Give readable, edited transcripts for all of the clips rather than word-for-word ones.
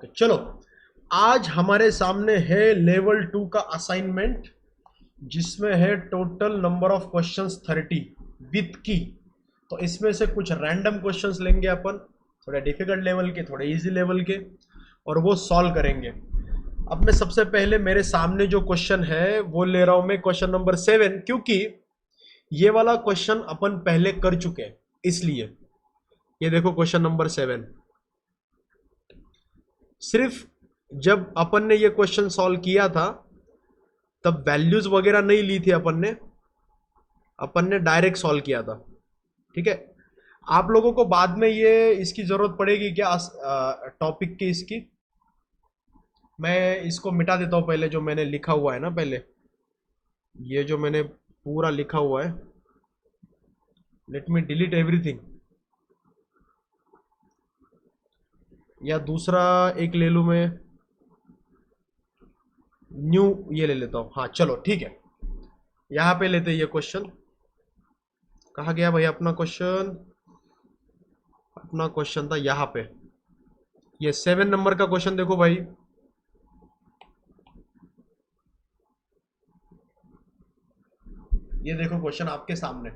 Okay चलो, आज हमारे सामने है लेवल 2 का असाइनमेंट, जिसमें है total number of questions 30 with की। तो इसमें से कुछ रैंडम क्वेश्चंस लेंगे अपन, थोड़े डिफिकल्ट लेवल के, थोड़े इजी लेवल के, और वो सॉल्व करेंगे। अब मैं सबसे पहले मेरे सामने जो क्वेश्चन है वो ले रहा हूं मैं, क्वेश्चन नंबर 7, क्योंकि ये वाला क्वेश्चन अपन पहले कर चुके हैं, इसलिए ये देखो क्वेश्चन नंबर 7। सिर्फ जब अपन ने ये क्वेश्चन सॉल्व किया था तब वैल्यूज वगैरह नहीं ली थी अपन ने डायरेक्ट सॉल्व किया था। ठीक है, आप लोगों को बाद में ये इसकी जरूरत पड़ेगी क्या, टॉपिक की इसकी? मैं इसको मिटा देता हूं पहले, जो मैंने लिखा हुआ है ना, पहले ये जो मैंने पूरा लिखा हुआ है, लेट मी डिलीट एवरीथिंग। या दूसरा एक ले लूं मैं, न्यू ये ले लेता हूं। हाँ चलो ठीक है, यहां पे लेते हैं ये क्वेश्चन। कहा गया भाई अपना क्वेश्चन? अपना क्वेश्चन था यहां पे, ये 7 नंबर का क्वेश्चन देखो भाई। ये देखो क्वेश्चन आपके सामने।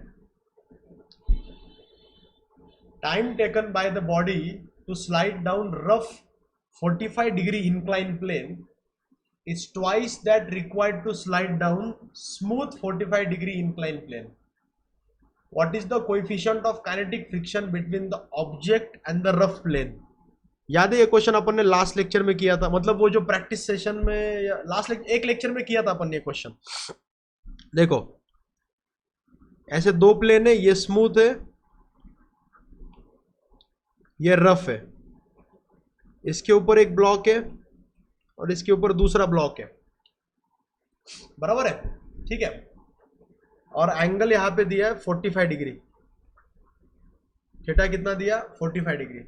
Time taken by the body to slide down rough 45 degree incline plane is twice that required to slide down smooth 45 degree inclined plane. What is the coefficient of kinetic friction between the object and the rough plane? याद है ये question अपन ने last lecture में किया था, मतलब वो जो प्रैक्टिस सेशन में लास्ट एक लेक्चर में किया था अपन ने क्वेश्चन। देखो ऐसे दो प्लेन है, ये स्मूथ है, ये रफ है, इसके ऊपर एक ब्लॉक है और इसके ऊपर दूसरा ब्लॉक है, बराबर है? ठीक है, और एंगल यहां पे दिया है 45 डिग्री। थीटा कितना दिया? 45 डिग्री।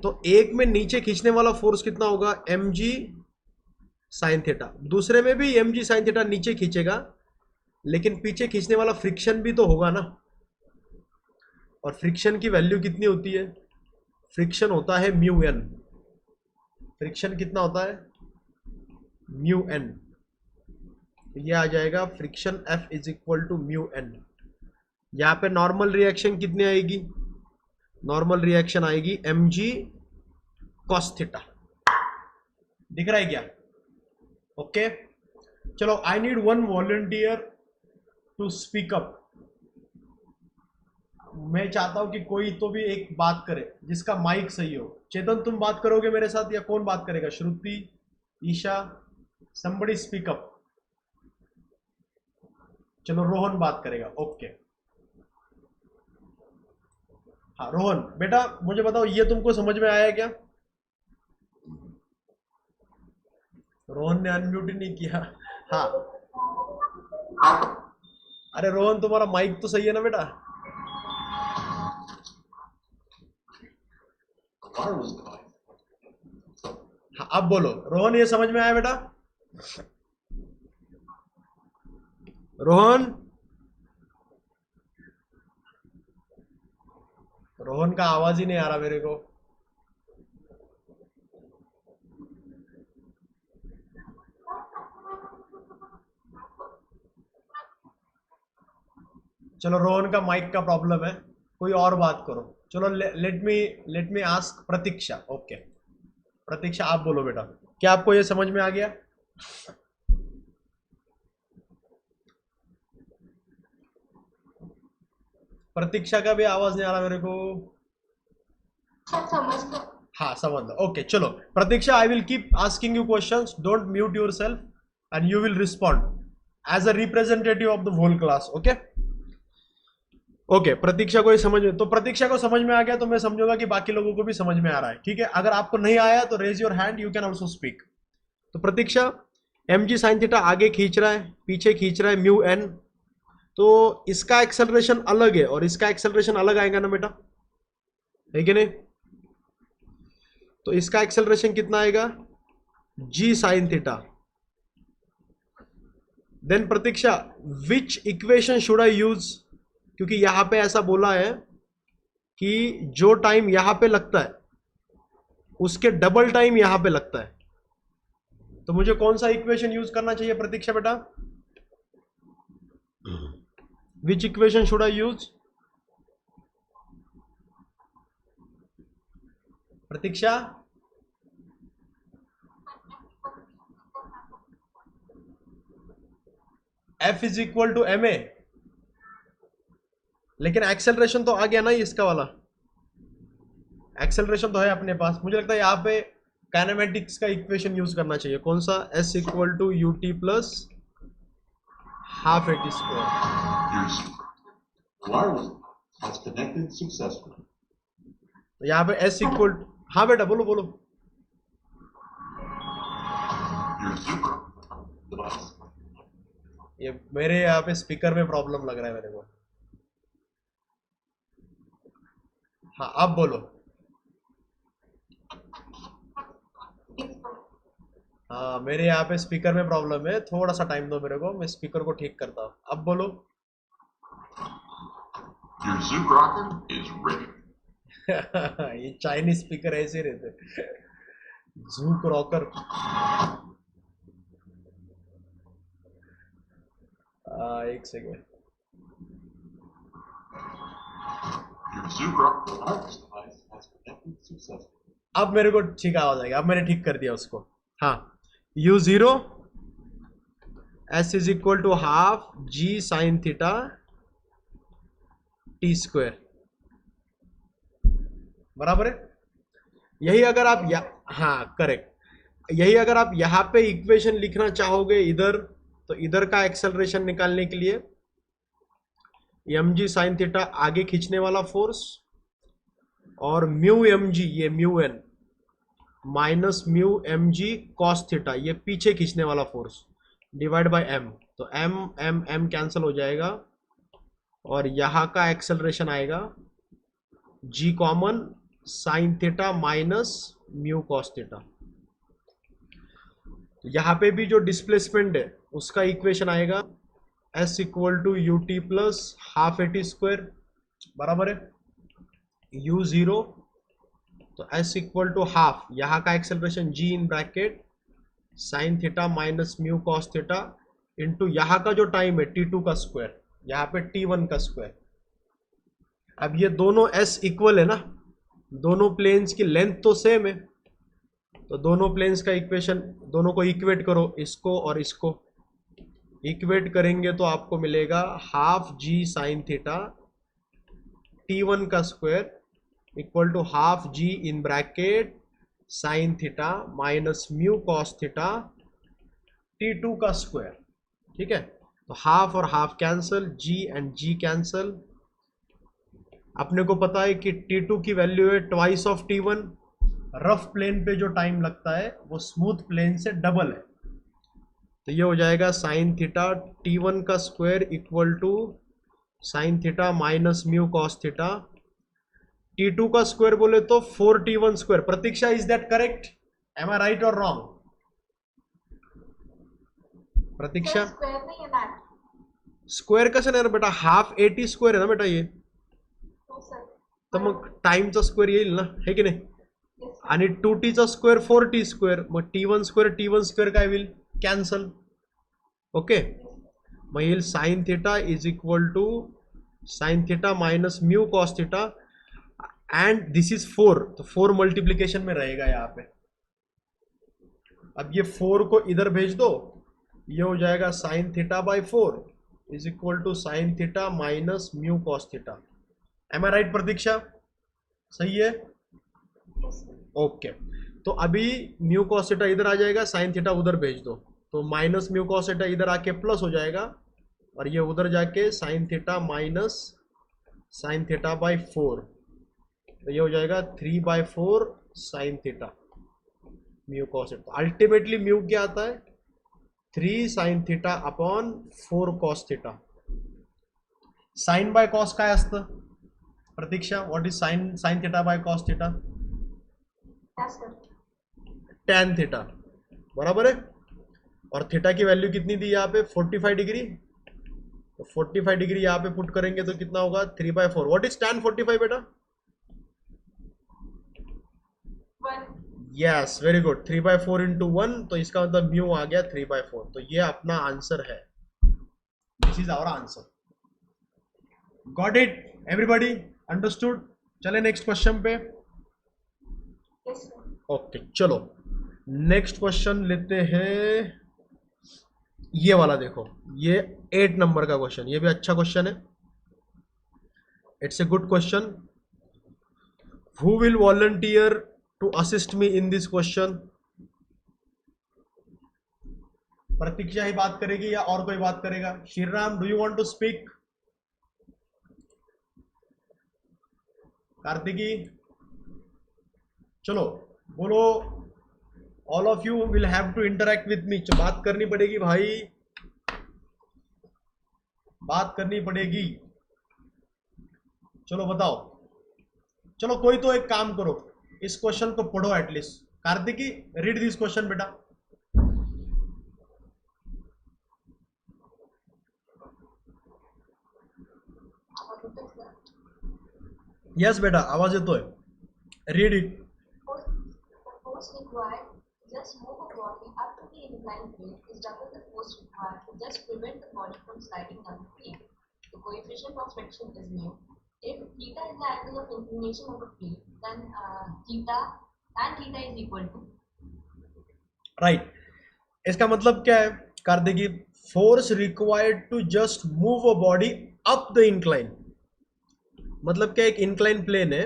तो एक में नीचे खींचने वाला फोर्स कितना होगा? mg sine theta. दूसरे में भी mg साइन थीटा नीचे खींचेगा, लेकिन पीछे खींचने वाला फ्रिक्शन भी तो होगा ना। और फ्रिक्शन की वैल्यू कितनी होती है? फ्रिक्शन होता है म्यू एन। फ्रिक्शन कितना होता है? Mu N. ये आ जाएगा friction F is equal to mu N. यहां पे नॉर्मल रिएक्शन कितनी आएगी? नॉर्मल रिएक्शन आएगी mg cos थीटा। दिख रहा है क्या? ओके चलो, I need one volunteer to speak up. मैं चाहता हूं कि कोई तो भी एक बात करे जिसका माइक सही हो। चेतन तुम बात करोगे मेरे साथ या कौन बात करेगा? श्रुति, ईशा, somebody स्पीक अप। चलो रोहन बात करेगा। ओके हाँ रोहन बेटा मुझे बताओ, ये तुमको समझ में आया क्या? रोहन ने अनम्यूट ही नहीं किया। हाँ अरे रोहन तुम्हारा माइक तो सही है ना बेटा? हाँ अब बोलो रोहन, ये समझ में आया बेटा? रोहन, रोहन का आवाज ही नहीं आ रहा मेरे को। चलो रोहन का माइक का प्रॉब्लम है, कोई और बात करो। चलो लेट मी आस्क प्रतीक्षा। ओके प्रतीक्षा आप बोलो बेटा, क्या आपको ये समझ में आ गया? प्रतीक्षा का भी आवाज नहीं आ रहा मेरे को। हाँ समझ लो। ओके चलो Pratiksha, I will keep asking you questions, don't mute yourself and you will respond as a representative of the whole class. Okay okay Pratiksha को ये समझ में, तो प्रतीक्षा को समझ में आ गया तो मैं समझूंगा कि बाकी लोगों को भी समझ में आ रहा है। ठीक है, अगर आपको नहीं आया तो raise your hand, you can also speak. तो प्रतीक्षा, mg साइन थीटा आगे खींच रहा है, पीछे खींच रहा है म्यू एन, तो इसका एक्सेलरेशन अलग है और इसका एक्सेलरेशन अलग आएगा ना बेटा, है कि नहीं? तो इसका एक्सेलरेशन कितना आएगा? g sine theta. Then Pratiksha, which equation should I use? क्योंकि यहां पे ऐसा बोला है कि जो टाइम यहां पे लगता है उसके डबल टाइम यहां पे लगता है। तो मुझे कौन सा इक्वेशन यूज करना चाहिए प्रतीक्षा बेटा? Which equation should I use? Pratiksha, F is equal to M A, लेकिन एक्सेलरेशन तो आ गया ना इसका वाला, एक्सेलरेशन तो है अपने पास। मुझे लगता है यहाँ पे काइनेमेटिक्स का इक्वेशन यूज करना चाहिए। कौन सा? S equal to u t plus half a t square. तो यहाँ पे S इक्वल, हाँ बेटा बोलो बोलो। ये मेरे यहाँ पे स्पीकर में प्रॉब्लम लग रहा है मेरे को। हाँ अब बोलो। हाँ मेरे यहाँ पे स्पीकर में प्रॉब्लम है, थोड़ा सा टाइम दो मेरे को, मैं स्पीकर को ठीक करता हूँ। अब बोलो। ये चाइनीज स्पीकर ऐसे रहते, जूक रॉकर। एक सेकेंड। अब मेरे को ठीक आवाज आएगा, अब मैंने ठीक कर दिया उसको। हाँ, u0 s is equal to half g sine theta t square, बराबर है। यही अगर आप हाँ करेक्ट, यही अगर आप यहां पे इक्वेशन लिखना चाहोगे इधर, तो इधर का एक्सेलरेशन निकालने के लिए mg साइन थीटा आगे खींचने वाला फोर्स, और म्यू mg ये mu n minus mu mg cos theta ये पीछे खींचने वाला फोर्स, डिवाइड बाय m। तो m कैंसिल हो जाएगा, और यहां का एक्सेलरेशन आएगा g common sign theta minus mu cos theta. यहां पे भी जो डिस्प्लेसमेंट है उसका इक्वेशन आएगा s equal to u t plus half a t square, बराबर है u0। तो s इक्वल टू हाफ, यहाँ का acceleration g in bracket sine theta minus mu cos theta into यहाँ का जो टाइम है t2 का स्क्वायर, यहाँ पे t1 का स्क्वायर। अब ये दोनों s इक्वल है ना, दोनों प्लेन्स की लेंथ तो सेम है, तो दोनों प्लेन्स का इक्वेशन, दोनों को इक्वेट करो, इसको और इसको इक्वेट करेंगे तो आपको मिलेगा half g sine theta t1 का square equal to half g in bracket sine theta minus mu cos theta t2 का स्क्वायर। ठीक है, तो हाफ और half cancel, g and g cancel. अपने को पता है कि t2 की वैल्यू है twice of t1। Rough plane पे जो टाइम लगता है वो स्मूथ प्लेन से डबल है, तो ये हो जाएगा साइन थीटा t1 का square equal to sine theta minus mu cos theta. t2 का स्क्वायर बोले तो 4t1 square. Pratiksha, is that correct? Am I right और रॉन्ग? प्रतीक्षा, स्क्वेअर कसं नाही बेटा, हाफ ए टी स्क्वेअर आहे ना बेटा ये, तर मग टाइमचा स्क्वेअर येईल ना, हे की नाही? आणि 2t चा स्क्वेअर 4t स्क्वेअर, मग t1 स्क्वेअर काय होईल? कॅन्सल। ओके, मग येईल sine theta is equal to sine theta minus mu cos theta, and this is 4, तो 4 मल्टीप्लीकेशन में रहेगा यहाँ पे। अब ये 4 को इधर भेज दो, ये हो जाएगा sine theta by 4 is equal to sine theta minus mu cos theta. Am I right Pratiksha? सही है, ओके। तो अभी म्यू कॉस थीटा इधर आ जाएगा, साइन थीटा उधर भेज दो, तो माइनस म्यू कॉस थीटा इधर आके प्लस हो जाएगा, और ये उधर जाके sine theta minus sine theta by 4, तो ये हो जाएगा 3/4 sine theta mu cos theta. Ultimately mu क्या आता है? 3 sine theta upon 4 cos theta. Sine by cos काय असतं Pratiksha? What is sine theta by cos theta? Tan theta, बराबर है। और थीटा की वैल्यू कितनी दी यहाँ पे? 45 डिग्री। तो 45 डिग्री यहाँ पे पुट करेंगे तो कितना होगा? 3/4। व्हाट इज टैन 45 बेटा? यस वेरी गुड, 3/4 इंटू 1, तो इसका मतलब म्यू आ गया 3/4, तो ये अपना आंसर है, this is our answer. Got it everybody, understood? चले नेक्स्ट क्वेश्चन पे। ओके चलो नेक्स्ट क्वेश्चन लेते हैं, ये वाला देखो, ये 8 नंबर का क्वेश्चन, ये भी अच्छा क्वेश्चन है, it's a good question. Who will volunteer to assist me in this question? Pratiksha ही बात करेगी या और कोई बात करेगा? Shriram, do you want to speak? Kartiki, चलो बोलो, all of you will have to interact with me, बात करनी पड़ेगी भाई, बात करनी पड़ेगी, चलो बताओ। चलो कोई तो एक काम करो, इस क्वेश्चन को पढ़ो at least. Kartiki, read this question बेटा। यस बेटा, आवाज येतोय, read it. Force required to just move a body up to the inclined plane is double the force required to just prevent the body from sliding down the plane. The coefficient of friction is mu. If theta is the angle of inclination of a plane, then theta is equal to. Right, इसका मतलब क्या है Kartiki? Force required to just move a body up the incline, मतलब क्या, एक incline plane है,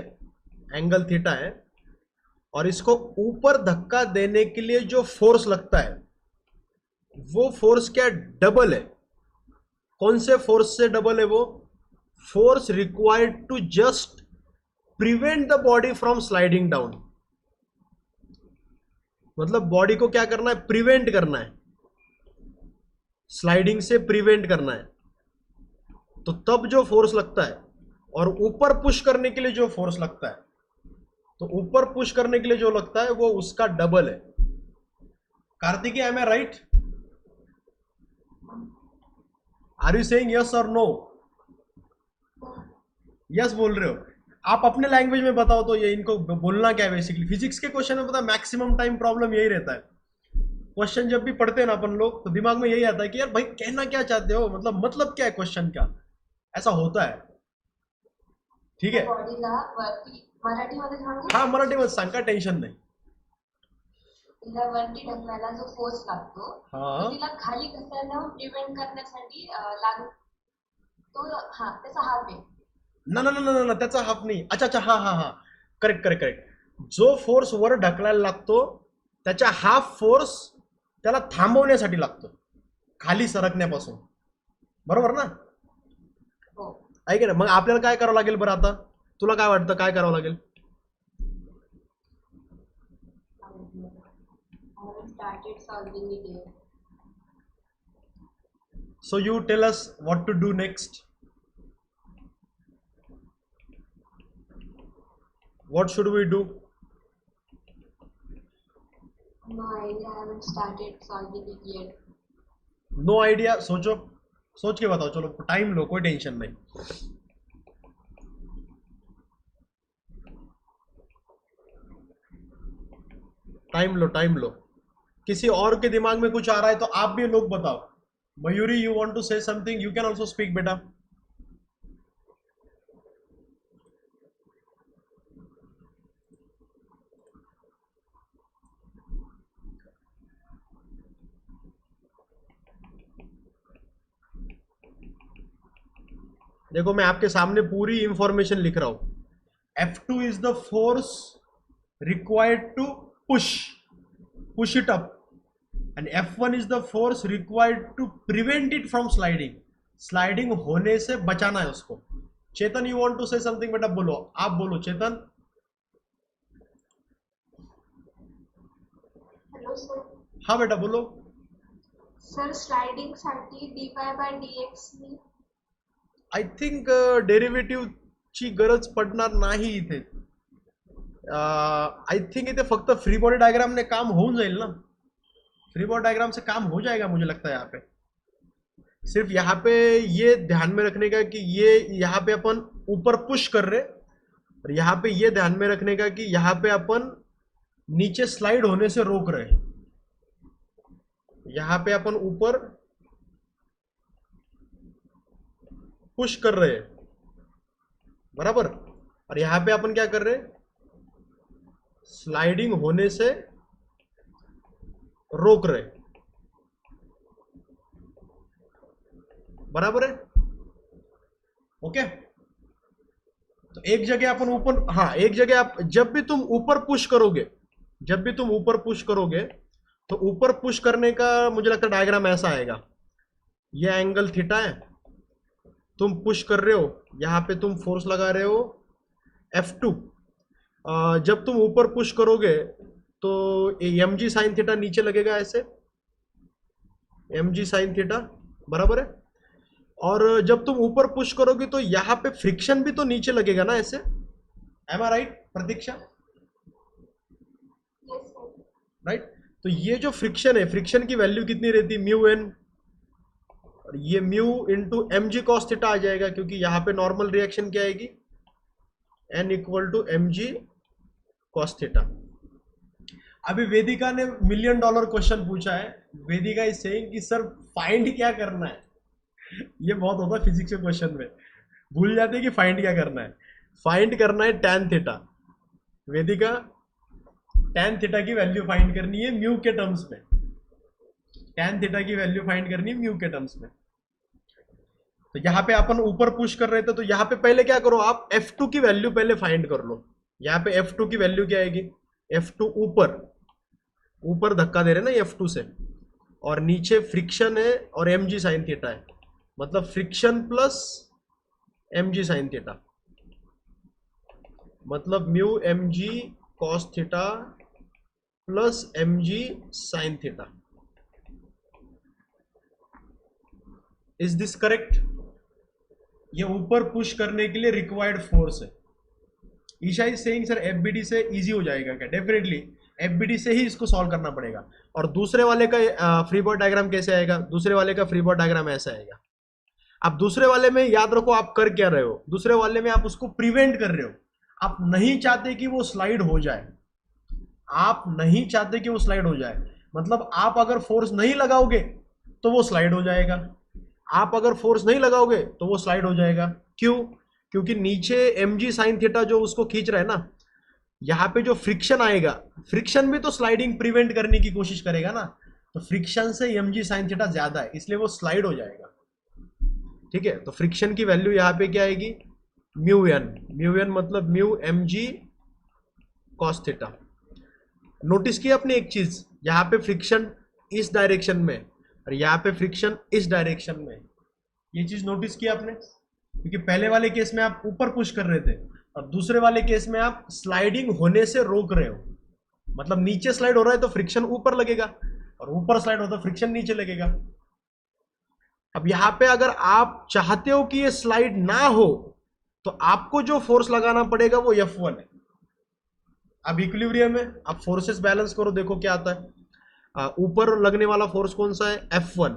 angle theta है, और इसको ऊपर धक्का देने के लिए जो फोर्स लगता है वो फोर्स क्या डबल है। कौन से फोर्स से डबल है वो? Force required to just prevent the body from sliding down, मतलब बॉडी को क्या करना है? प्रिवेंट करना है, स्लाइडिंग से प्रिवेंट करना है, तो तब जो फोर्स लगता है, और ऊपर पुश करने के लिए जो फोर्स लगता है, तो ऊपर पुश करने के लिए जो लगता है वो उसका डबल है। Kartiki, am I right? Are you saying yes और नो? यस बोल रहे हो? आप अपने लैंग्वेज में बताओ तो, ये इनको बोलना क्या है बेसिकली। फिजिक्स के क्वेश्चन में पता मैक्सिमम टाइम प्रॉब्लम यही रहता है, क्वेश्चन जब भी पढ़ते हैं ना अपन लोग, तो दिमाग में यही आता है कि यार भाई कहना क्या चाहते हो, मतलब क्या है क्वेश्चन का, ऐसा होता है। ठीक है, मराठीमध्ये सांगू? हाँ मराठीमध्ये सांग, काय टेन्शन नाही। तिला वरती ढकलायला जो फोर्स लागतो, हा, तो तिला खाली घसरण्यावर प्रिव्हेंट करण्यासाठी लागतो, तो त्याचा हाफ आहे ना ना ना ना ना, त्याचा हाफ नाही। अच्छा अच्छा, हा हा हा, करेक्ट करेक्ट करेक्ट, जो फोर्स वर ढकलायला लागतो त्याच्या हाफ फोर्स त्याला थांबवण्यासाठी लागतो खाली सरकण्यापासून, बरोबर ना? ऐक ना, मग आपल्याला काय करावं लागेल बरं? आता तुला काय वाटतं काय करावं लागेल? So you tell us what to do next. What should we do? No idea, I haven't started solving it yet. No idea, सोचो, सोच के बताओ, चलो टाइम लो, कोई टेंशन नहीं। टाइम लो टाइम लो, किसी और के दिमाग में कुछ आ रहा है तो आप भी लोग बताओ। Mayuri, you want to say something, you can also speak बेटा। देखो मैं आपके सामने पूरी इंफॉर्मेशन लिख रहा हूं। F2 is the force required to push it up, and F1 is the force required to prevent it from sliding, sliding होने से बचाना है उसको। Chetan, you want to say something बेटा? बोलो, आप बोलो चेतन। Hello sir. हाँ बेटा बोलो। सर स्लाइडिंग साठी dy/dx नी आय थिंक डेरिव्हेटिव्हची गरज पडणार नाही इथे। आई थिंक इथे फक्त फ्री बॉडी डायग्राम ने काम होऊन जाईल ना, फ्री बॉडी डायग्राम से काम हो जाएगा मुझे लगता है। यहाँ पे सिर्फ यहाँ पे ये ध्यान में रखने का कि ये यहाँ पे अपन ऊपर पुश कर रहे, और यहाँ पे ये ध्यान में रखने का कि यहाँ पे अपन नीचे स्लाइड होने से रोक रहे हैं। यहां पे अपन ऊपर पुश कर रहे हैं, बराबर, और यहां पे अपन क्या कर रहे हैं, स्लाइडिंग होने से रोक रहे, बराबर है। ओके, तो एक जगह अपन ऊपर, हाँ एक जगह आप जब भी तुम ऊपर पुश करोगे, जब भी तुम ऊपर पुश करोगे तो ऊपर पुश करने का मुझे लगता है डायग्राम ऐसा आएगा। ये एंगल थीटा है, तुम पुश कर रहे हो, यहां पे तुम फोर्स लगा रहे हो F2। जब तुम ऊपर पुश करोगे तो mg साइन थीटा नीचे लगेगा ऐसे, mg साइन थीटा, बराबर है। और जब तुम ऊपर पुश करोगे तो यहां पे फ्रिक्शन भी तो नीचे लगेगा ना ऐसे, M I right Pratiksha? Yes, sir. Right, तो ये जो फ्रिक्शन है, फ्रिक्शन की वैल्यू कितनी रहती है, म्यू एन, और ये mu into M G cos theta आ जाएगा, क्योंकि यहां पे नॉर्मल रिएक्शन क्या आएगी, N equal to M G cos theta. अभी वेदिका ने $1 मिलियन क्वेश्चन पूछा है। वेदिका इज सेइंग कि सर फाइंड क्या करना है। ये बहुत होता है फिजिक्स के क्वेश्चन में, भूल जाते हैं कि फाइंड क्या करना है। फाइंड करना है टैन थीटा। वेदिका टैन थीटा की वैल्यू फाइंड करनी है म्यू के टर्म्स में, टैन थीटा की वैल्यू फाइंड करनी है म्यू के टर्म्स में। तो यहां पे अपन ऊपर पुश कर रहे थे, तो यहां पे पहले क्या करो, आप F2 की वैल्यू पहले फाइंड कर लो। यहां पे F2 की वैल्यू क्या आएगी, F2 ऊपर, ऊपर धक्का दे रहे ना F2 से, और नीचे फ्रिक्शन है और mg साइन थीटा है, मतलब friction plus mg sine theta, मतलब mu mg cos theta plus mg sine theta. Is this correct? ये ऊपर पुश करने के लिए रिक्वायर्ड फोर्स है। Isha is saying sir FBD से इजी हो जाएगा क्या? डेफिनेटली एफबीडी से ही इसको सॉल्व करना पड़ेगा। और दूसरे वाले का फ्री बॉडी डायग्राम कैसे आएगा? दूसरे वाले का फ्री बॉडी डायग्राम ऐसा आएगा। अब दूसरे वाले में याद रखो आप कर क्या रहे हो, दूसरे वाले में आप उसको प्रिवेंट कर रहे हो। आप नहीं चाहते कि वो स्लाइड हो जाए, आप नहीं चाहते कि वो स्लाइड हो जाए, मतलब आप अगर फोर्स नहीं लगाओगे तो वो स्लाइड हो जाएगा, आप अगर फोर्स नहीं लगाओगे तो वो स्लाइड हो जाएगा। क्यों? क्योंकि नीचे mg साइन थीटा जो उसको खींच रहा है ना, यहां पे जो फ्रिक्शन आएगा, फ्रिक्शन भी तो स्लाइडिंग प्रिवेंट करने की कोशिश करेगा ना, तो फ्रिक्शन से mg साइन थीटा ज्यादा है, इसलिए वो स्लाइड हो जाएगा। ठीक है, तो फ्रिक्शन की वैल्यू यहां पे क्या आएगी, म्यू एन, म्यू एन मतलब mu mg cos theta. Notice किया आपने एक चीज, यहां पे फ्रिक्शन इस डायरेक्शन में और यहां पे फ्रिक्शन इस डायरेक्शन में, ये चीज नोटिस किया आपने? क्योंकि पहले वाले केस में आप ऊपर पुश कर रहे थे और दूसरे वाले केस में आप स्लाइडिंग होने से रोक रहे हो, मतलब नीचे स्लाइड हो रहा है तो फ्रिक्शन ऊपर लगेगा और ऊपर स्लाइड हो तो फ्रिक्शन नीचे लगेगा। अब यहां पे अगर आप चाहते हो कि ये स्लाइड ना हो तो आपको जो फोर्स लगाना पड़ेगा वो F1 है। अब इक्विलिब्रियम में आप फोर्सेस बैलेंस करो, देखो क्या आता है। ऊपर लगने वाला फोर्स कौन सा है, F1,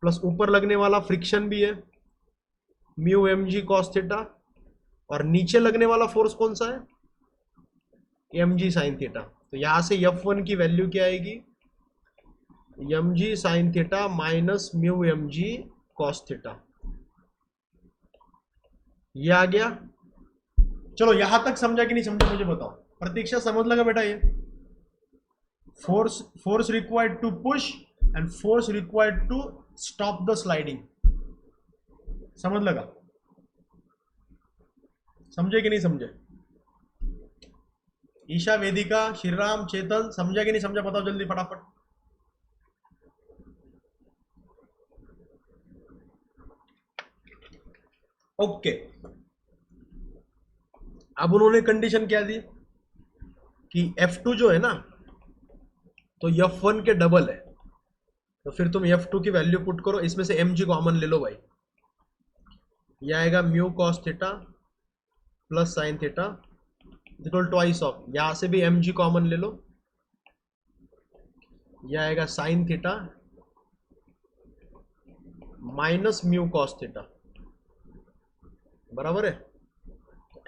प्लस ऊपर लगने वाला फ्रिक्शन भी है म्यू mg cos थीटा, और नीचे लगने वाला फोर्स कौन सा है, mg साइन थीटा। तो यहां से F1 की वैल्यू क्या आएगी, mg sine theta minus mu mg cos theta. ये आ गया। चलो यहां तक समझा कि नहीं समझा मुझे बताओ। प्रतीक्षा समझ लगा बेटा? ये force required to push and force required to stop the sliding, समझ लगा? समझे कि नहीं समझे? ईशा, वेदिका, श्रीराम, चेतन, समझा कि नहीं समझा बताओ जल्दी फटाफट। ओके, अब उन्होंने कंडीशन क्या दी कि F2 जो है ना तो F1 के डबल है, तो फिर तुम F2 की वैल्यू पुट करो, इसमें से mg कॉमन ले लो भाई, ये आएगा mu cos theta plus sine theta equal twice of, यहां से भी mg कॉमन ले लो, यह आएगा sine theta minus mu cos theta, बराबर है।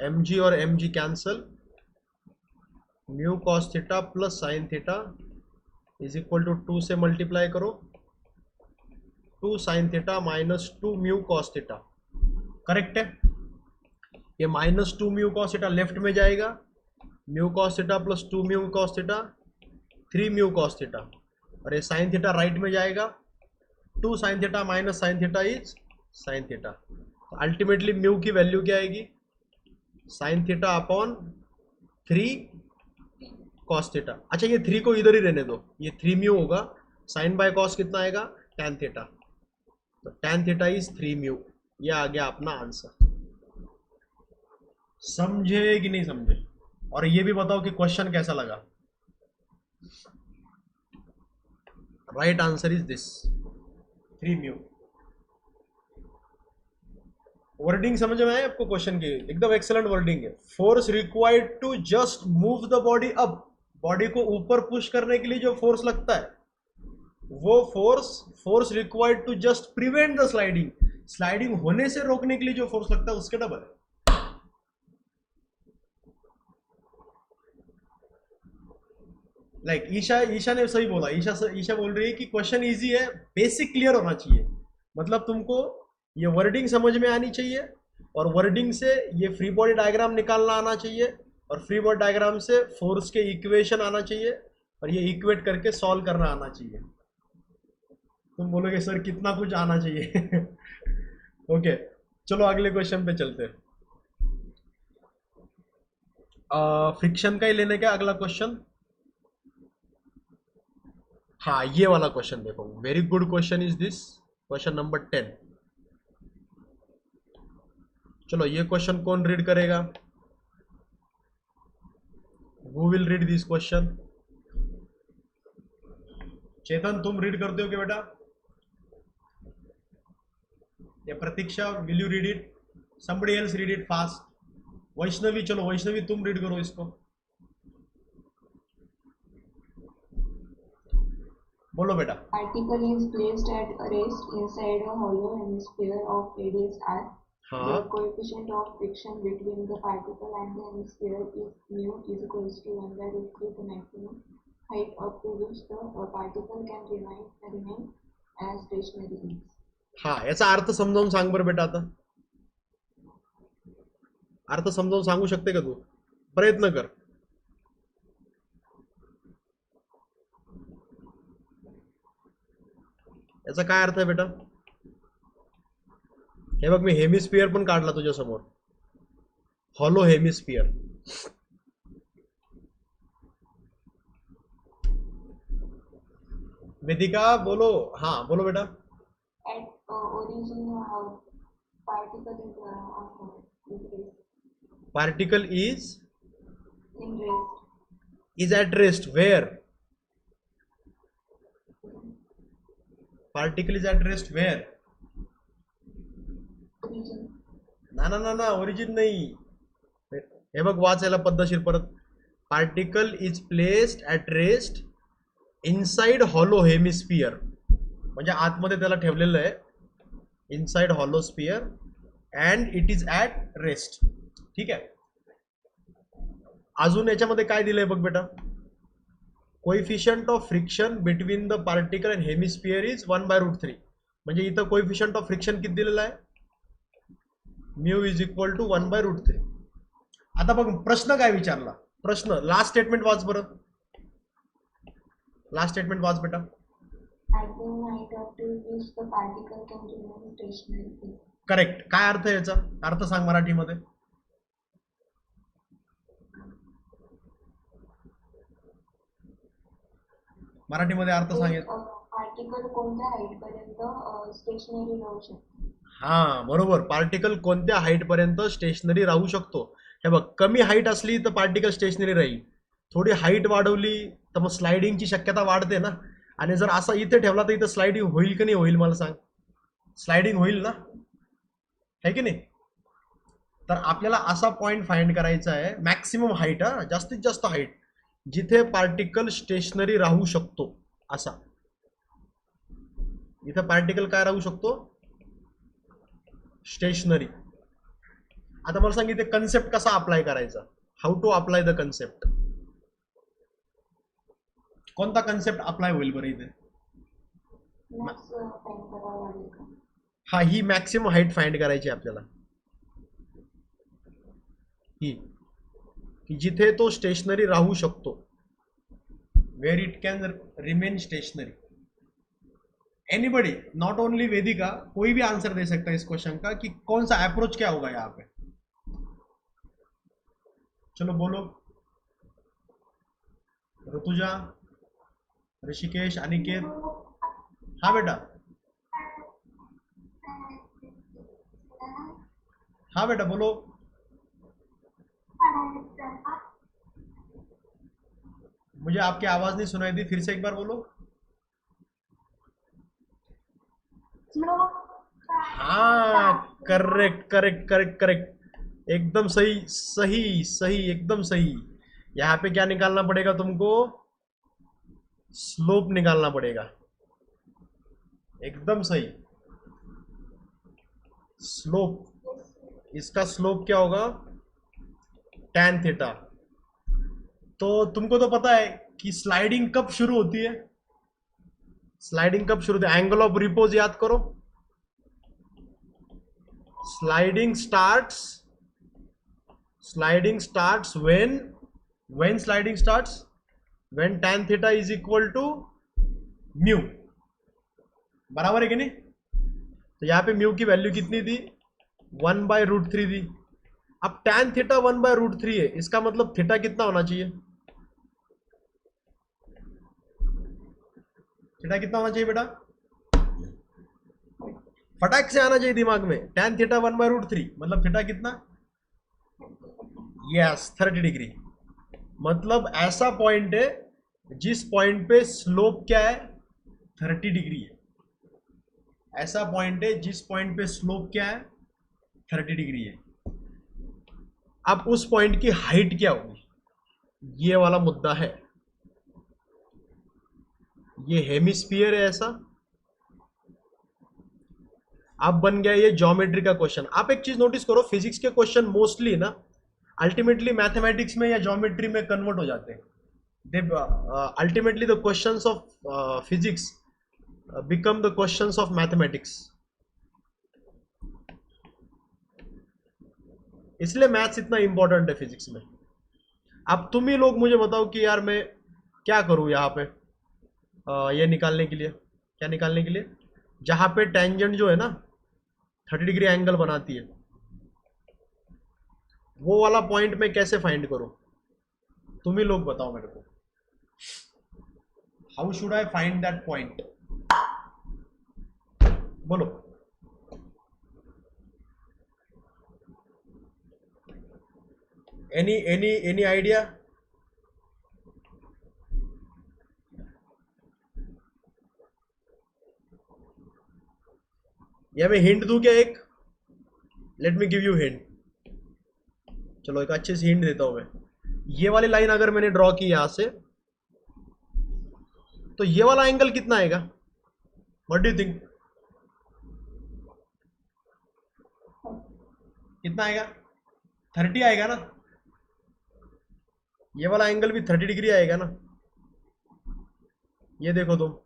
mg और mg cancel, mu cos theta plus sine theta is equal to 2 से मल्टीप्लाई करो 2 sine theta minus 2 mu cos theta. Correct है। ये minus 2 mu cos theta left में जाएगा, mu cos theta plus 2 mu cos theta 3 mu cos theta, और ये sine theta right में जाएगा, 2 sine theta minus sine theta is sine theta. तो ultimately mu की वैल्यू क्या आएगी, sign theta upon 3 cos theta. अच्छा ये 3 को इधर ही रहने दो, ये 3 म्यू होगा, साइन बाय कॉस कितना आएगा tan थीटा, तो tan थीटा इज 3 म्यू। ये आ गया अपना आंसर। समझे कि नहीं समझे? और ये भी बताओ कि क्वेश्चन कैसा लगा। Right answer is this 3 mu. Wording समझ में आए आपको क्वेश्चन की? एकदम एक्सेलेंट वर्डिंग है। Force required to just move the body up, body को ऊपर पुश करने के लिए जो फोर्स लगता है वो force required to just prevent the sliding, sliding होने से रोकने के लिए जो फोर्स लगता है उसके डबल है। लाइक ईशा ने सही बोला। ईशा बोल रही है कि क्वेश्चन इजी है, बेसिक क्लियर होना चाहिए। मतलब तुमको ये वर्डिंग समझ में आनी चाहिए, और वर्डिंग से ये फ्री बॉडी डायग्राम निकालना आना चाहिए, और फ्री बॉडी डायग्राम से फोर्स के इक्वेशन आना चाहिए, और ये इक्वेट करके सॉल्व करना आना चाहिए। तुम बोलोगे सर कितना कुछ आना चाहिए। ओके चलो अगले क्वेश्चन पे चलते हैं। फ्रिक्शन का ही लेने का अगला क्वेश्चन। हाँ ये वाला क्वेश्चन देखो, very good question is this, question number 10। चलो ये क्वेश्चन कौन रीड करेगा? Who will read this question? Chetan तुम रीड करते हो क्या बेटा? या Pratiksha will you read it? Somebody else read it fast. Vaishnavi, चलो वैष्णवी तुम रीड करो इसको। बोलो बेटा। Particle is placed at rest inside a hollow hemisphere of radius r. हाँ The coefficient of friction between the particle and the hemisphere is mu is equals to 1 by root 3, the maximum height up to which the particle can remain as stationary is. हाँ याचा अर्थ समजावून सांग बरं बेटा। आता अर्थ समजावून सांगू शकते का तू? प्रयत्न कर। याचा काय अर्थ आहे बेटा? हे बघ मी हेमिस्फियर पण काढला तुझ्या समोर, हॉलो हेमिस्फियर। वेदिका बोलो। हाँ बोलो बेटा। At origin, particle is rest. Particle is In rest. At rest where? Particle is at rest where? Origin. ना ओरिजिन नाही। हे बघ वाचायला पद्धतशीर परत। Particle is placed at rest inside hollow hemisphere, म्हणजे आतमध्ये त्याला ठेवलेलं आहे inside hollow sphere, and it is at rest. ठीक आहे। अजून याच्यामध्ये काय दिलंय बघ बेटा? Coefficient of friction between the particle and hemisphere is 1 by root 3। म्हणजे इथं कोइफिशियंट ऑफ फ्रिक्शन किती दिलेलं आहे? Mu is equal to 1 by root 3। आता बघ प्रश्न काय विचारला, प्रश्न लास्ट स्टेटमेंट वाच बरं। लास्ट स्टेटमेंट वाच बेटा। At the height up to which the particle can remain stationary is. Correct. काय अर्थ आहे याचा? अर्थ सांग मराठीमध्ये। मराठीमध्ये अर्थ सांगेल। पार्टिकल कोणत्या हाईट पर्यंत स्टेशनरी राहू शकतो? हा बरोबर, पार्टिकल कोणत्या हाईट पर्यंत स्टेशनरी राहू शकतो। हे बघ कमी हाईट असली तर पार्टिकल स्टेशनरी राहील, थोडी हाईट वाढवली तर मग स्लाइडिंगची शक्यता वाढते ना। आणि जर असा इथे ठेवला तर इथं स्लाइडिंग होईल की नाही होईल मला सांग? स्लाइडिंग होईल ना, है की नाही? तर आपल्याला असा पॉइंट फाइंड करायचा आहे, मॅक्सिमम हाईट, हा जास्तीत जास्त हाईट जिथे पार्टिकल स्टेशनरी राहू शकतो असा। इथे पार्टिकल काय राहू शकतो? स्टेशनरी। आता मला सांग इथे कन्सेप्ट कसा अप्लाय करायचा, how to apply the concept? कोणता कन्सेप्ट अप्लाय होईल बरं इथे? मॅक्स फाईंड करावं लागेल का? हा, ही मॅक्सिमम हाईट फाइंड करायची आपल्याला, ही की जिथे तो स्टेशनरी राहू शकतो, where it can remain stationary. Anybody, not only Vedika, कोई भी आंसर दे सकता है इस क्वेश्चन का कि कौन सा अप्रोच क्या होगा यहाँ पे. चलो बोलो. ऋतुजा, ऋषिकेश, अनिकेत. हाँ बेटा, हाँ बेटा बोलो. मुझे आपकी आवाज नहीं सुनाई दी, फिर से एक बार बोलो. हाँ, करेक्ट करेक्ट करेक्ट करेक्ट, एकदम सही सही सही, एकदम सही. यहाँ पे क्या निकालना पड़ेगा तुमको? स्लोप निकालना पड़ेगा. एकदम सही. स्लोप, इसका स्लोप क्या होगा? tan theta. तो तुमको तो पता है कि स्लाइडिंग कब शुरू होती है? स्लाइडिंग कब शुरू होती है? एंगल ऑफ रिपोज याद करो. Sliding starts when sliding starts when tan theta is equal to mu. बराबर है कि नहीं? तो यहां पे म्यू की वैल्यू कितनी थी? 1/√3 थी. अब tan थीटा 1/√3 है, इसका मतलब थीटा कितना होना चाहिए? थीटा कितना होना चाहिए बेटा? फटाक से आना चाहिए दिमाग में. tan थीटा 1/√3 मतलब थीटा कितना? Yes, 30 degree. मतलब ऐसा पॉइंट है जिस पॉइंट पे स्लोप क्या है? 30 डिग्री है. ऐसा पॉइंट है जिस पॉइंट पे स्लोप क्या है? 30 डिग्री है. अब उस पॉइंट की हाइट क्या होगी? ये वाला मुद्दा है. ये हेमिस्फीयर है ऐसा. अब बन गया ये ज्योमेट्री का क्वेश्चन. आप एक चीज नोटिस करो, फिजिक्स के क्वेश्चन मोस्टली ना अल्टीमेटली मैथमेटिक्स में या ज्योमेट्री में कन्वर्ट हो जाते हैं. They ultimately the questions of physics become the questions of mathematics. इसलिए मैथ्स इतना इंपॉर्टेंट है फिजिक्स में. अब तुम ही लोग मुझे बताओ कि यार मैं क्या करूं यहाँ पे ये निकालने के लिए. क्या निकालने के लिए? जहां पे टेंजेंट जो है ना 30 डिग्री एंगल बनाती है, वो वाला पॉइंट मैं कैसे फाइंड करूं? तुम ही लोग बताओ मेरे को. How should I find that point? बोलो. Any idea? या मैं हिंट दूं क्या एक? Let me give you hint. चलो एक अच्छे से हिंट देता हूं मैं. ये वाली लाइन अगर मैंने ड्रॉ की यहां से, तो ये वाला एंगल कितना आएगा? What do you think? कितना आएगा? 30 आएगा ना. ये वाला एंगल भी 30 डिग्री आएगा ना. ये देखो तुम,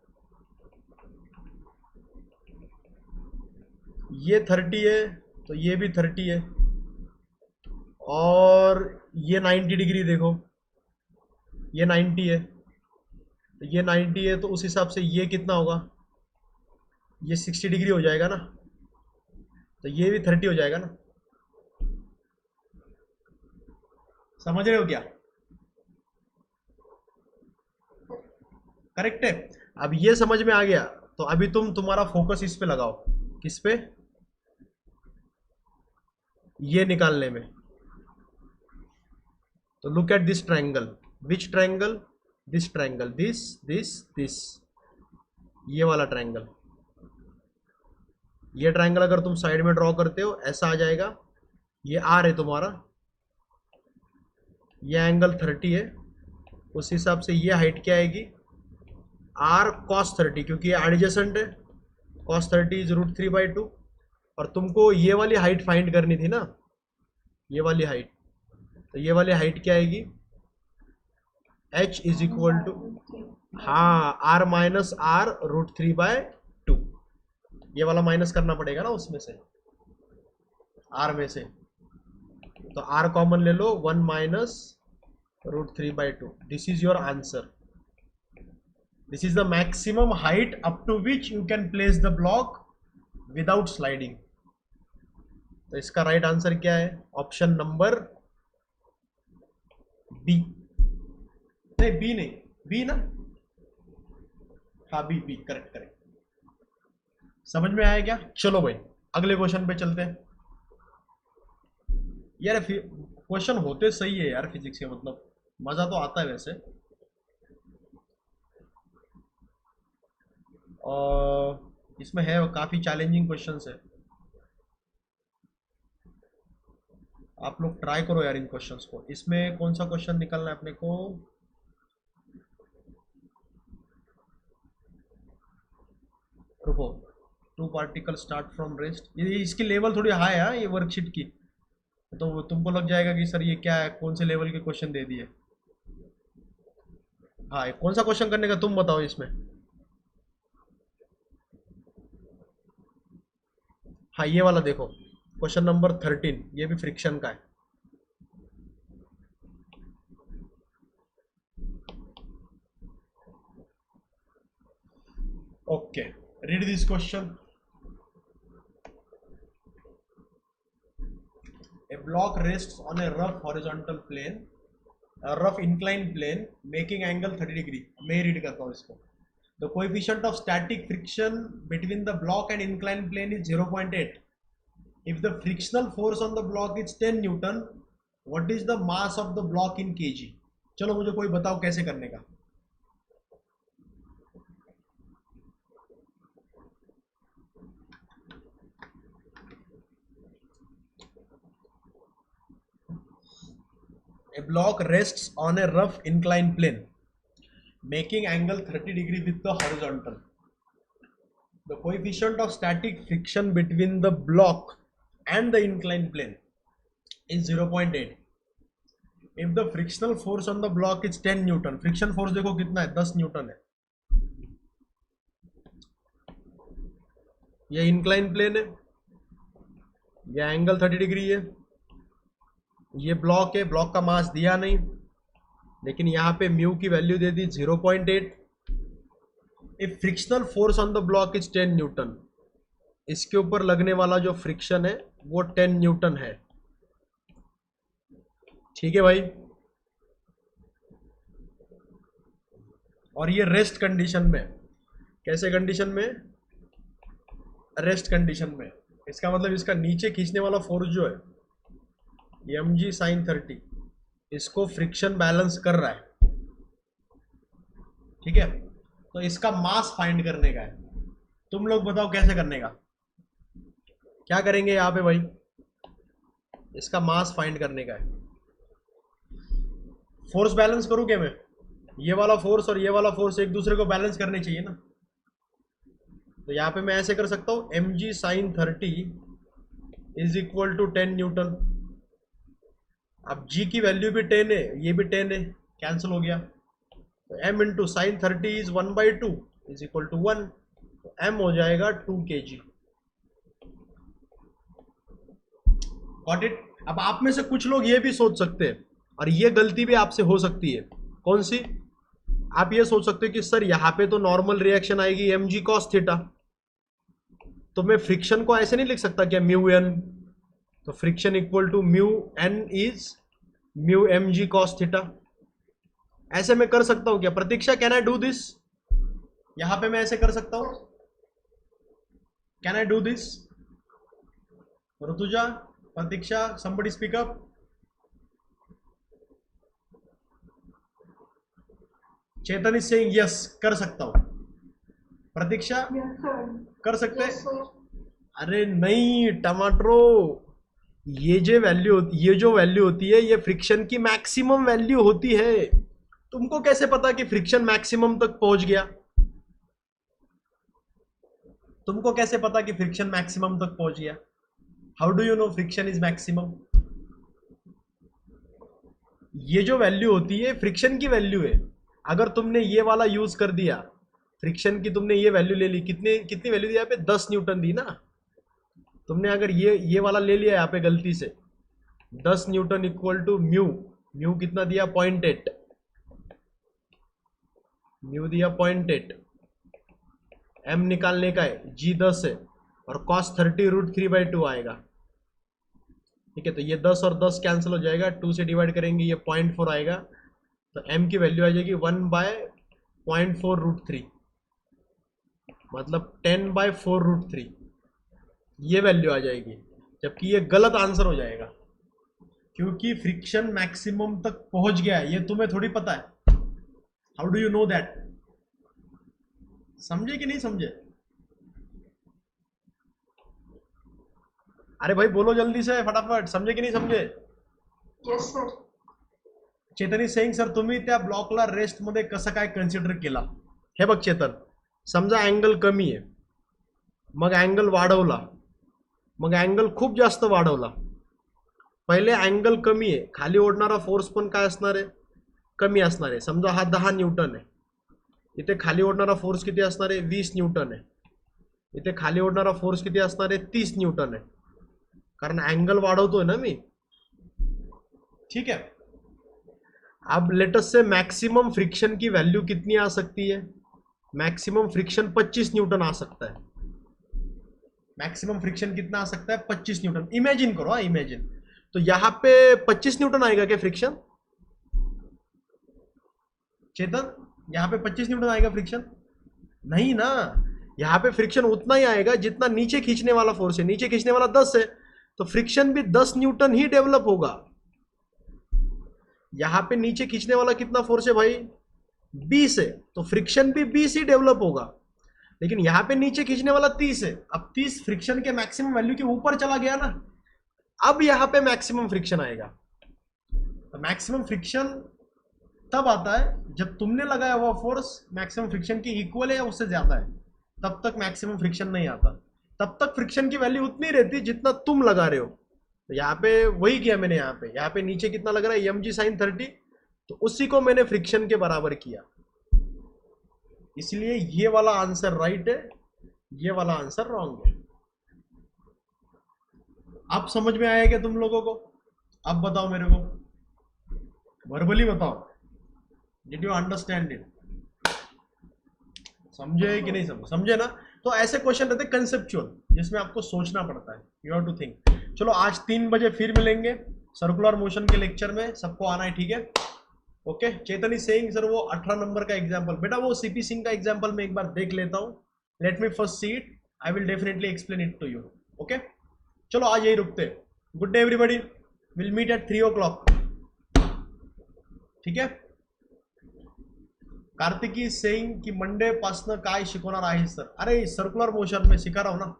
ये 30 है तो ये भी 30 है, और ये 90 डिग्री देखो, ये 90 है तो ये 90 है, तो उस हिसाब से ये कितना होगा? ये 60 डिग्री हो जाएगा ना. तो ये भी 30 हो जाएगा ना. समझ रहे हो क्या? करेक्ट है. अब ये समझ में आ गया तो अभी तुम्हारा फोकस इस पे लगाओ. किस पे? ये निकालने में. तो look at this triangle. Which triangle? This triangle. This ये वाला ट्रायंगल. ये ट्रायंगल अगर तुम साइड में ड्रॉ करते हो ऐसा आ जाएगा. ये आर है तुम्हारा, ये एंगल 30 है, उस हिसाब से ये हाइट क्या आएगी? आर cos 30, क्योंकि ये एडजेसेंट है. cos 30 is √3/2. और तुमको ये वाली हाइट फाइंड करनी थी ना, ये वाली हाइट. तो ये वाली हाइट क्या आएगी? h इज इक्वल टू, हाँ, r माइनस r √3/2, ये वाला माइनस करना पड़ेगा ना उसमें से, r में से, तो r कॉमन ले लो, 1 minus √3/2, this is your answer. This is the maximum height up to which you can place the block without sliding. तो इसका राइट आंसर क्या है? Option number B. नहीं, बी नहीं, बी ना, हाँ बी, बी करेक्ट करेक्ट. समझ में आया क्या? चलो भाई अगले क्वेश्चन पे चलते हैं. यार क्वेश्चन होते सही है यार फिजिक्स के, मतलब मजा तो आता है वैसे. और इसमें है काफी चैलेंजिंग क्वेश्चंस है. आप लोग ट्राई करो यार इन क्वेश्चंस को. इसमें कौन सा क्वेश्चन निकलना है अपने को? रुको, 2 पार्टिकल स्टार्ट फ्रॉम रेस्ट. ये इसकी लेवल थोड़ी हाई है ये वर्कशीट की, तो तुमको लग जाएगा कि सर ये क्या है, कौन से लेवल के क्वेश्चन दे दिए. हाँ, कौन सा क्वेश्चन करने का तुम बताओ इसमें. हाँ ये वाला देखो, क्वेश्चन नंबर 13, ये भी फ्रिक्शन का है. Okay, read this question. A block rests on a rough horizontal plane, a rough inclined plane, making angle 30 degree. मैं रीड करता हूँ इसको. The coefficient of static friction between the block and inclined plane is 0.8. If the frictional force on the block is 10 Newton, what is the mass of the block in kg? चलो मुझे कोई बताओ कैसे करने का. A block rests on a rough inclined plane, making angle 30 degree with the horizontal. The coefficient of static friction between the block and the inclined plane is 0.8. If the frictional force on the block is 10 Newton, friction force देखो कितना है, 10 Newton है. ये inclined plane है, ये angle 30 degree है. ये block है, ब्लॉक का मास दिया नहीं, लेकिन यहाँ पे म्यू की value they the 0.8. If frictional force on the block is 10 Newton, इसके ऊपर लगने वाला जो फ्रिक्शन है वो 10 न्यूटन है. ठीक है भाई. और ये रेस्ट कंडीशन में, कैसे कंडीशन में? रेस्ट कंडीशन में. इसका मतलब इसका नीचे खींचने वाला फोर्स जो है mg sin 30, इसको फ्रिक्शन बैलेंस कर रहा है. ठीक है, तो इसका मास फाइंड करने का है. तुम लोग बताओ कैसे करने का, क्या करेंगे यहाँ पे भाई? इसका मास फाइंड करने का है. फोर्स बैलेंस करूँ क्या मैं? ये वाला फोर्स और ये वाला फोर्स एक दूसरे को बैलेंस करने चाहिए ना. तो यहाँ पे मैं ऐसे कर सकता हूँ, mg sin 30 is equal to 10 newton. अब g की वैल्यू भी 10 है, ये भी 10 है, कैंसिल हो गया. तो m into sine 30 is 1/2 is equal to 1. तो m हो जाएगा 2 kg. Got it? अब आप में से कुछ लोग ये भी सोच सकते हैं, और ये गलती भी आपसे हो सकती है. कौन सी? आप ये सोच सकते हो कि सर यहाँ पे तो नॉर्मल रिएक्शन आएगी mg cos थीटा, तो मैं फ्रिक्शन को ऐसे नहीं लिख सकता क्या, म्यू n. तो friction equal to mu n is mu mg cos theta. ऐसे मैं कर सकता हूं क्या Pratiksha? Can I do this? यहां पे मैं ऐसे कर सकता हूं? Can I do this? Rutuja, Pratiksha, somebody speak up. Chetan is saying yes, कर सकता हूं. प्रतीक्षा, कर सकते? अरे नहीं टमाटरो, ये जो वैल्यू होती है ये फ्रिक्शन की मैक्सिमम वैल्यू होती है. तुमको कैसे पता कि फ्रिक्शन मैक्सिमम तक पहुंच गया? तुमको कैसे पता कि फ्रिक्शन मैक्सिमम तक पहुंच गया? How do you know friction is maximum? ये जो वैल्यू होती है फ्रिक्शन की वैल्यू है. अगर तुमने ये वाला यूज कर दिया, फ्रिक्शन की तुमने ये वैल्यू ले ली, कितनी वैल्यू दी यहाँ पे, 10 न्यूटन दी ना तुमने। अगर ये वाला ले लिया यहाँ पे गलती से, 10 newton equal to mu, mu कितना दिया 0.8, म्यू दिया 0.8, एम निकालने का है, जी 10 है और cos 30√3/2 आएगा। ठीक है, तो ये 10 और 10 कैंसिल हो जाएगा, 2 से डिवाइड करेंगे ये 0.4 आएगा, तो m की वैल्यू आ जाएगी 1/0.4√3, मतलब 10/4√3, ये वैल्यू आ जाएगी। जबकि ये गलत आंसर हो जाएगा क्योंकि फ्रिक्शन मैक्सिमम तक पहुंच गया है, ये तुम्हें थोड़ी पता है। How do you know that? समझे कि नहीं समझे? अरे भाई बोलो जल्दी से फटाफट, समझे की नाही समजे? Yes, sir. Chetan is saying sir तुम्ही त्या ब्लॉकला रेस्ट मध्ये कसं काय कन्सिडर केला? हे बघ चेतन, समजा अँगल कमी आहे, मग अँगल वाढवला, मग अँगल खूप जास्त वाढवला. पहिले अँगल कमी आहे, खाली ओढणारा फोर्स पण काय असणार आहे? कमी असणार आहे. समजा हा 10 न्यूटन आहे, इथे खाली ओढणारा फोर्स किती असणार आहे? 20 न्यूटन आहे. इथे खाली ओढणारा फोर्स किती असणार आहे? 30 न्यूटन आहे, कारण अँगल वाढवतोय ना मी. ठीक है, अब लेटस से मैक्सिमम फ्रिक्शन की वैल्यू कितनी आ सकती है? मैक्सिमम फ्रिक्शन 25 न्यूटन आ सकता है. मैक्सिमम फ्रिक्शन कितना आ सकता है? 25 न्यूटन. इमेजिन करो, हाँ इमेजिन. तो यहां पे 25 न्यूटन आएगा क्या फ्रिक्शन? चेतन, यहां पे 25 न्यूटन आएगा फ्रिक्शन? नहीं ना, यहां पे फ्रिक्शन उतना ही आएगा जितना नीचे खींचने वाला फोर्स है. नीचे खींचने वाला 10 है, तो फ्रिक्शन भी 10 न्यूटन ही डेवलप होगा. यहां पे नीचे खींचने वाला कितना फोर्स है भाई? 20 है, तो फ्रिक्शन भी 20 ही डेवलप होगा. लेकिन यहां पे नीचे खींचने वाला 30 है. अब 30 फ्रिक्शन के मैक्सिमम वैल्यू के ऊपर चला गया ना, अब यहां पे मैक्सिमम फ्रिक्शन आएगा. तो मैक्सिमम फ्रिक्शन तब आता है जब तुमने लगाया हुआ फोर्स मैक्सिमम फ्रिक्शन की इक्वल है या उससे ज्यादा है, तब तक मैक्सिमम फ्रिक्शन नहीं आता. तब तक फ्रिक्शन की वैल्यू उतनी रहती जितना तुम लगा रहे हो. तो यहाँ पे वही किया मैंने. यहाँ पे नीचे कितना लग रहा है? mg sin 30, तो उसी को मैंने फ्रिक्शन के बराबर किया. इसलिए ये वाला आंसर राइट है, ये वाला आंसर रॉन्ग है. अब समझ में आया क्या तुम लोगों को? अब बताओ मेरे को, वर्बली बताओ, डिड यू अंडरस्टैंड इट? समझे कि नहीं समझे? समझे ना? तो ऐसे क्वेश्चन रहते कंसेप्चुअल, जिसमें आपको सोचना पड़ता है. You have to think. चलो आज 3 बजे फिर मिलेंगे सर्कुलर मोशन के लेक्चर में. सबको आना है, ठीक है? Okay. Chetan is saying sir वो 18 नंबर का एग्जांपल, बेटा वो सीपी सिंह का एग्जांपल मैं एक बार देख लेता हूं. Let me first see it, I will definitely explain it to you. Okay, चलो आज यही रुकते. Good day everybody, will meet at 3 o'clock. ठीक है. कार्तिकी सेइंग की मंडे पासनं काय शिकवणार आहे सर? अरे सर्कुलर मोशन में सिखा रहा हूं ना.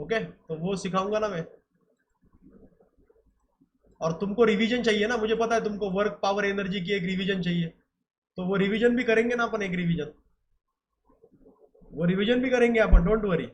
ओके, तो वो सिखाऊंगा ना मैं. और तुमको रिवीजन चाहिए ना, मुझे पता है तुमको वर्क पावर एनर्जी की एक रिवीजन चाहिए, तो वो रिवीजन भी करेंगे ना अपन. एक रिवीजन, वो रिवीजन भी करेंगे अपन, डोंट वरी.